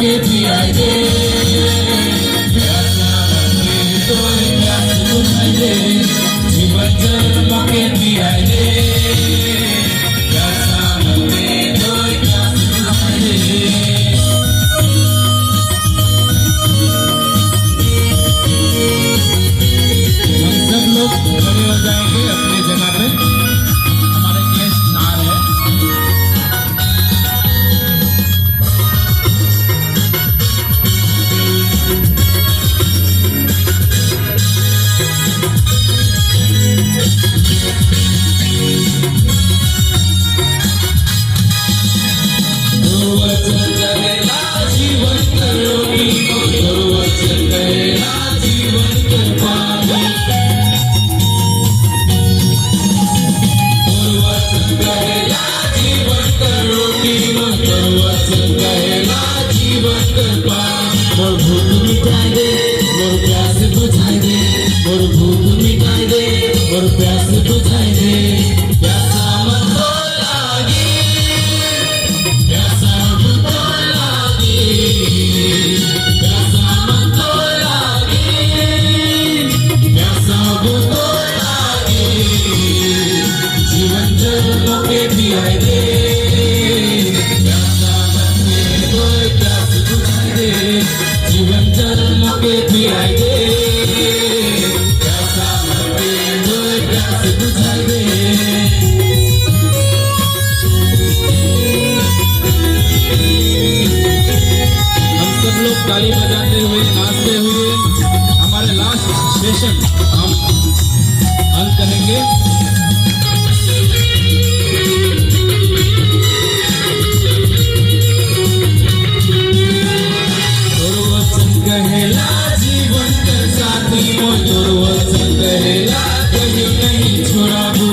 के पियाई दे, प्यासा बने तो प्यास बुझाई दे, जीवन जल के पियाई दे, प्यासा बने तो प्यास बुझाई दे। हम सब लोग खड़े हो जाएंगे अपनी जगह पे। हमारे गेस्ट आ रहे हैं। मोर भूख मिटाई दे, मोर प्यास बुझाई दे, मोर भूख मिटाई दे, मोर प्यास बुझाई दे। प्यासा मन तो लागी, प्यासा मन तो लागी, प्यासा मन तो लागी, प्यासा मन तो लागी। जीवन जल के पियाई दे, जीवन जन्म के पियाई दे, प्यासा मरे तो प्यास बुझाई दे। हम सब लोग ताली बजाते हुए नाचते हुए हमारे लास्ट सेशन हम अंत करेंगे। कहेला जीवन का साथी मोर तोर वचन कहेला कहीं नहीं छोड़ाबू,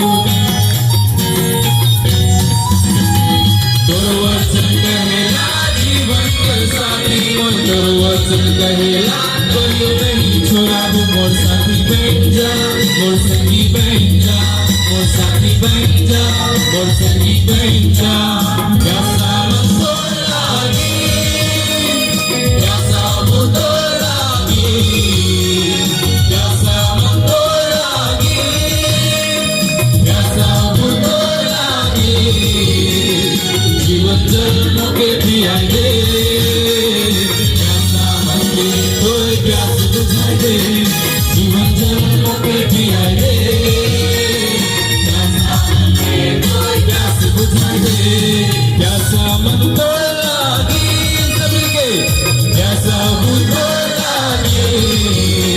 तोर वचन कहेला जीवन का साथी मोर तोर वचन कहेला कहीं नहीं छोड़ाबू। मोर साथी बन जा, मोर संगी बन जा, मोर साथी बन जा, मोर संगी बन जा। प्यासा मन तो लागी, प्यासा मन तो प्यासा मन तो लागी, प्यासा मन तो लागी। जीवन जल के पियाई दे, प्यासा मरे तो प्यास बुझाई दे, जीवन जल के पियाई दे, प्यासा मरे तो प्यास बुझाई दे। प्यासा मन तो लागी, सभी के प्यासा मन तो लागी।